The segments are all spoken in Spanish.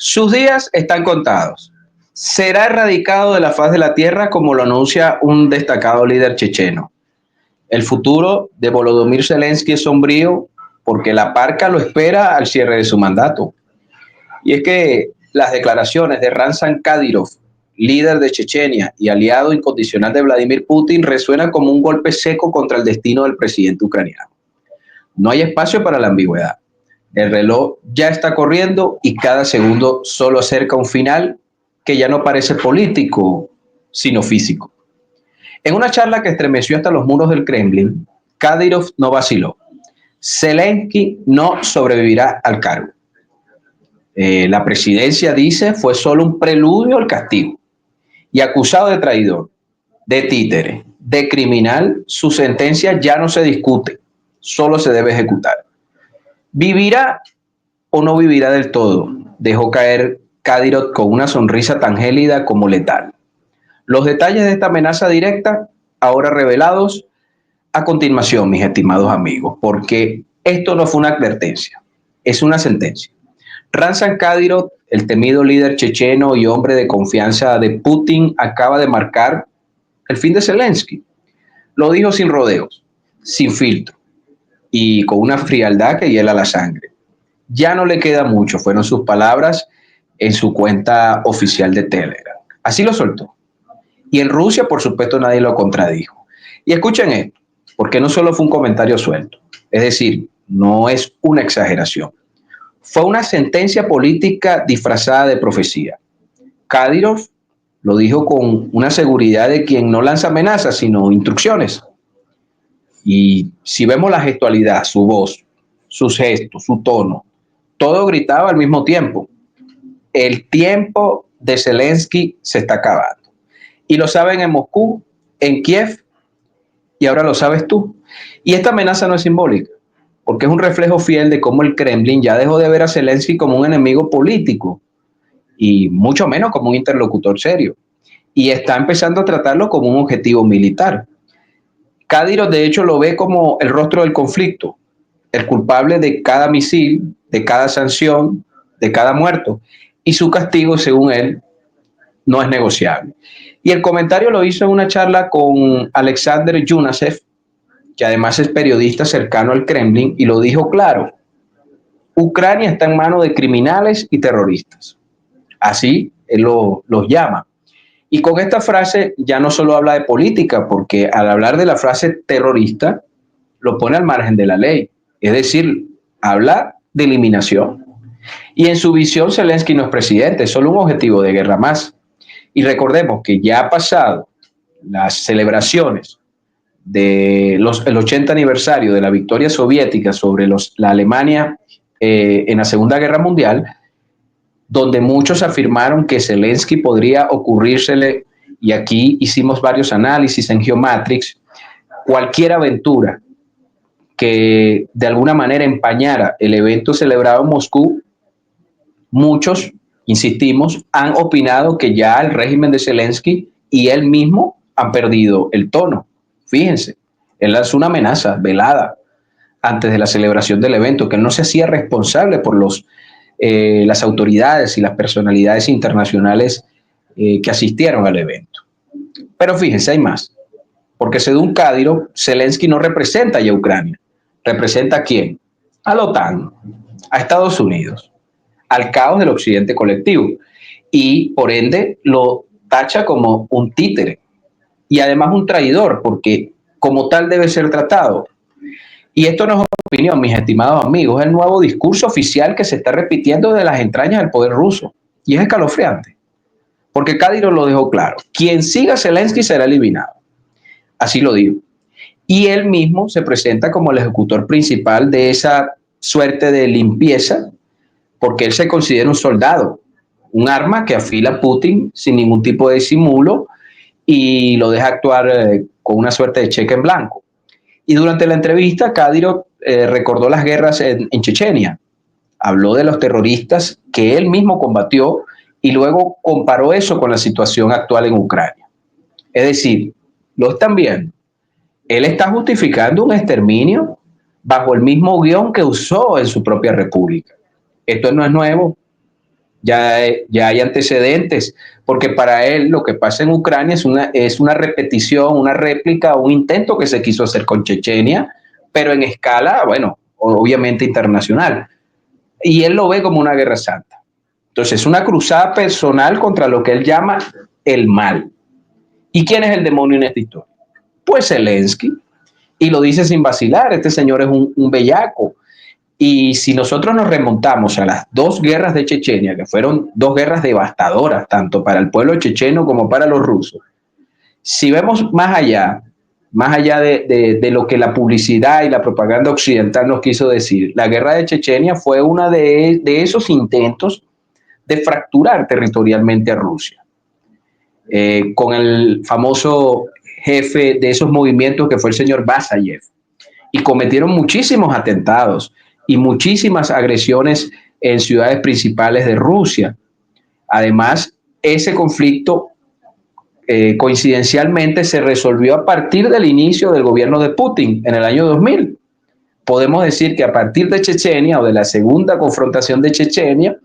Sus días están contados. Será erradicado de la faz de la tierra como lo anuncia un destacado líder checheno. El futuro de Volodymyr Zelensky es sombrío porque la parca lo espera al cierre de su mandato. Y es que las declaraciones de Ramzan Kadyrov, líder de Chechenia y aliado incondicional de Vladimir Putin, resuenan como un golpe seco contra el destino del presidente ucraniano. No hay espacio para la ambigüedad. El reloj ya está corriendo y cada segundo solo acerca un final que ya no parece político, sino físico. En una charla que estremeció hasta los muros del Kremlin, Kadyrov no vaciló. Zelensky no sobrevivirá al cargo. La presidencia, dice, fue solo un preludio al castigo. Y acusado de traidor, de títere, de criminal, su sentencia ya no se discute, solo se debe ejecutar. ¿Vivirá o no vivirá del todo? Dejó caer Kadyrov con una sonrisa tan gélida como letal. Los detalles de esta amenaza directa, ahora revelados a continuación, mis estimados amigos, porque esto no fue una advertencia, es una sentencia. Ramzan Kadyrov, el temido líder checheno y hombre de confianza de Putin, acaba de marcar el fin de Zelensky. Lo dijo sin rodeos, sin filtro y con una frialdad que hiela la sangre. Ya no le queda mucho, fueron sus palabras en su cuenta oficial de Telegram. Así lo soltó. Y en Rusia, por supuesto, nadie lo contradijo. Y escuchen esto, porque no solo fue un comentario suelto, es decir, no es una exageración. Fue una sentencia política disfrazada de profecía. Kadyrov lo dijo con una seguridad de quien no lanza amenazas, sino instrucciones. Y si vemos la gestualidad, su voz, sus gestos, su tono, todo gritaba al mismo tiempo. El tiempo de Zelensky se está acabando. Y lo saben en Moscú, en Kiev, y ahora lo sabes tú. Y esta amenaza no es simbólica, porque es un reflejo fiel de cómo el Kremlin ya dejó de ver a Zelensky como un enemigo político y mucho menos como un interlocutor serio. Y está empezando a tratarlo como un objetivo militar. Kadyrov, de hecho, lo ve como el rostro del conflicto, el culpable de cada misil, de cada sanción, de cada muerto. Y su castigo, según él, no es negociable. Y el comentario lo hizo en una charla con Alexander Yunasev, que además es periodista cercano al Kremlin, y lo dijo claro: Ucrania está en manos de criminales y terroristas. Así él los llama. Y con esta frase ya no solo habla de política, porque al hablar de la frase terrorista, lo pone al margen de la ley. Es decir, habla de eliminación. Y en su visión, Zelensky no es presidente, es solo un objetivo de guerra más. Y recordemos que ya ha pasado las celebraciones del 80 aniversario de la victoria soviética sobre la Alemania en la Segunda Guerra Mundial, donde muchos afirmaron que Zelensky podría ocurrírsele, y aquí hicimos varios análisis en Geomatrix, cualquier aventura que de alguna manera empañara el evento celebrado en Moscú. Muchos, insistimos, han opinado que ya el régimen de Zelensky y él mismo han perdido el tono. Fíjense, él lanzó una amenaza velada antes de la celebración del evento, que él no se hacía responsable por las autoridades y las personalidades internacionales que asistieron al evento. Pero fíjense, hay más, porque según Kadyrov, Zelensky no representa ya a Ucrania. ¿Representa a quién? A la OTAN, a Estados Unidos, al caos del occidente colectivo, y por ende lo tacha como un títere y además un traidor, porque como tal debe ser tratado. Y esto no es opinión, mis estimados amigos, es el nuevo discurso oficial que se está repitiendo de las entrañas del poder ruso, y es escalofriante, porque Kadyrov lo dejó claro: quien siga a Zelensky será eliminado. Así lo dijo. Y él mismo se presenta como el ejecutor principal de esa suerte de limpieza, porque él se considera un soldado, un arma que afila Putin sin ningún tipo de disimulo y lo deja actuar con una suerte de cheque en blanco. Y durante la entrevista, Kadyrov recordó las guerras en Chechenia, habló de los terroristas que él mismo combatió y luego comparó eso con la situación actual en Ucrania. Es decir, lo están viendo. Él está justificando un exterminio bajo el mismo guión que usó en su propia república. Esto no es nuevo. ya hay antecedentes, porque para él lo que pasa en Ucrania es una repetición, una réplica, un intento que se quiso hacer con Chechenia, pero en escala, bueno, obviamente internacional. Y él lo ve como una guerra santa. Entonces, es una cruzada personal contra lo que él llama el mal. ¿Y quién es el demonio en esta historia? Pues Zelensky. Y lo dice sin vacilar, este señor es un bellaco. Y si nosotros nos remontamos a las dos guerras de Chechenia, que fueron dos guerras devastadoras, tanto para el pueblo checheno como para los rusos, si vemos más allá de lo que la publicidad y la propaganda occidental nos quiso decir, la guerra de Chechenia fue uno de esos intentos de fracturar territorialmente a Rusia, con el famoso jefe de esos movimientos que fue el señor Basayev, y cometieron muchísimos atentados y muchísimas agresiones en ciudades principales de Rusia. Además, ese conflicto coincidencialmente se resolvió a partir del inicio del gobierno de Putin en el año 2000. Podemos decir que a partir de Chechenia o de la segunda confrontación de Chechenia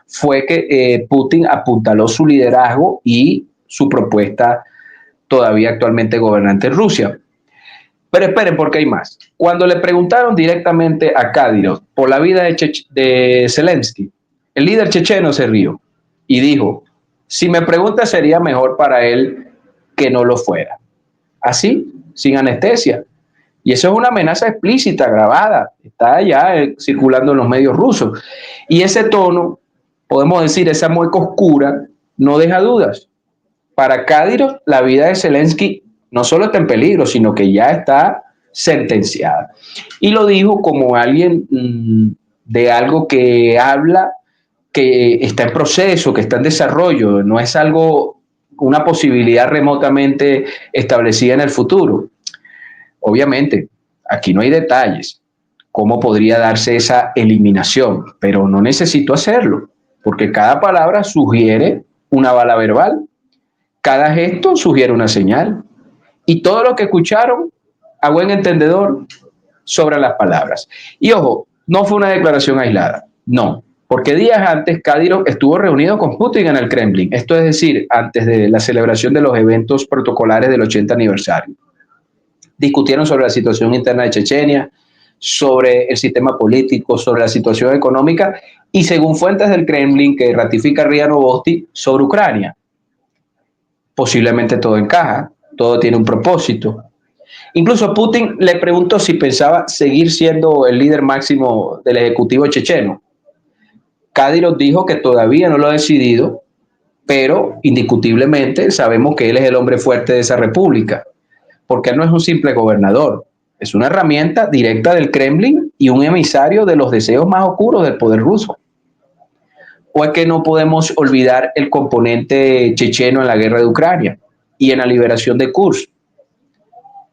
fue que Putin apuntaló su liderazgo y su propuesta todavía actualmente gobernante en Rusia. Pero esperen, porque hay más. Cuando le preguntaron directamente a Kadyrov por la vida de Zelensky, el líder checheno se rió y dijo, si me pregunta sería mejor para él que no lo fuera. Así, sin anestesia. Y eso es una amenaza explícita, grabada, está ya circulando en los medios rusos. Y ese tono, podemos decir, esa mueca oscura, no deja dudas. Para Kadyrov, la vida de Zelensky no solo está en peligro, sino que ya está sentenciada. Y lo dijo como alguien de algo que habla, que está en proceso, que está en desarrollo, no es algo, una posibilidad remotamente establecida en el futuro. Obviamente, aquí no hay detalles, cómo podría darse esa eliminación, pero no necesito hacerlo, porque cada palabra sugiere una bala verbal, cada gesto sugiere una señal, y todo lo que escucharon, a buen entendedor, sobran las palabras. Y ojo, no fue una declaración aislada, no, porque días antes Kadyrov estuvo reunido con Putin en el Kremlin, esto es decir, antes de la celebración de los eventos protocolares del 80 aniversario. Discutieron sobre la situación interna de Chechenia, sobre el sistema político, sobre la situación económica y, según fuentes del Kremlin que ratifica RIA Novosti, sobre Ucrania. Posiblemente todo encaja, todo tiene un propósito. Incluso Putin le preguntó si pensaba seguir siendo el líder máximo del ejecutivo checheno. Kadyrov dijo que todavía no lo ha decidido, pero indiscutiblemente sabemos que él es el hombre fuerte de esa república, porque él no es un simple gobernador, es una herramienta directa del Kremlin y un emisario de los deseos más oscuros del poder ruso. O es que no podemos olvidar el componente checheno en la guerra de Ucrania y en la liberación de Kursk.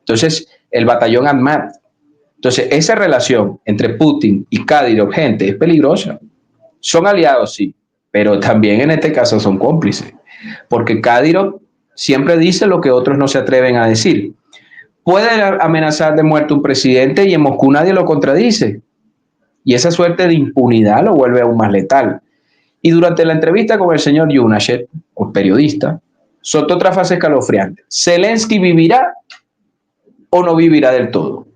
Entonces, el batallón Ahmad. Entonces, esa relación entre Putin y Kadyrov, gente, es peligrosa. Son aliados, sí, pero también en este caso son cómplices, porque Kadyrov siempre dice lo que otros no se atreven a decir. Puede amenazar de muerte un presidente y en Moscú nadie lo contradice. Y esa suerte de impunidad lo vuelve aún más letal. Y durante la entrevista con el señor Yunashev, el periodista, soltó otra frase escalofriante. ¿Zelensky vivirá o no vivirá del todo?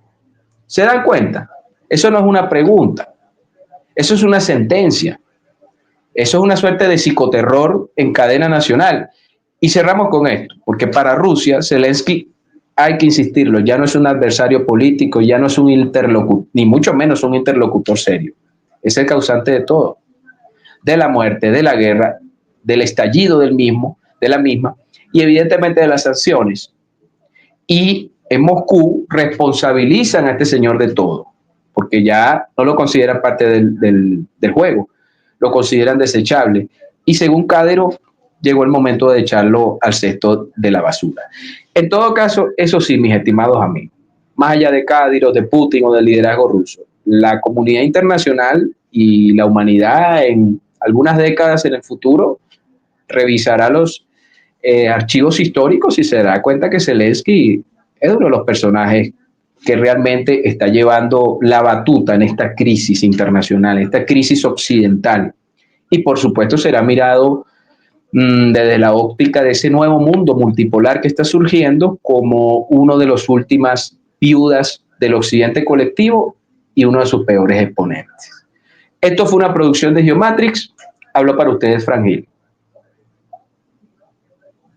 ¿Se dan cuenta? Eso no es una pregunta. Eso es una sentencia. Eso es una suerte de psicoterror en cadena nacional. Y cerramos con esto, porque para Rusia, Zelensky, hay que insistirlo, ya no es un adversario político, ya no es un interlocutor, ni mucho menos un interlocutor serio. Es el causante de todo, de la muerte, de la guerra, del estallido del mismo, de la misma, y evidentemente de las sanciones. Y en Moscú responsabilizan a este señor de todo, porque ya no lo consideran parte del juego, lo consideran desechable. Y según Kadyrov, llegó el momento de echarlo al cesto de la basura. En todo caso, eso sí, mis estimados amigos, más allá de Kadyrov, de Putin o del liderazgo ruso, la comunidad internacional y la humanidad en algunas décadas en el futuro revisará los archivos históricos y se dará cuenta que Zelensky es uno de los personajes que realmente está llevando la batuta en esta crisis internacional, esta crisis occidental, y por supuesto será mirado desde la óptica de ese nuevo mundo multipolar que está surgiendo como uno de los últimas viudas del occidente colectivo y uno de sus peores exponentes. Esto fue una producción de Geomatrix. Hablo para ustedes, Frangil.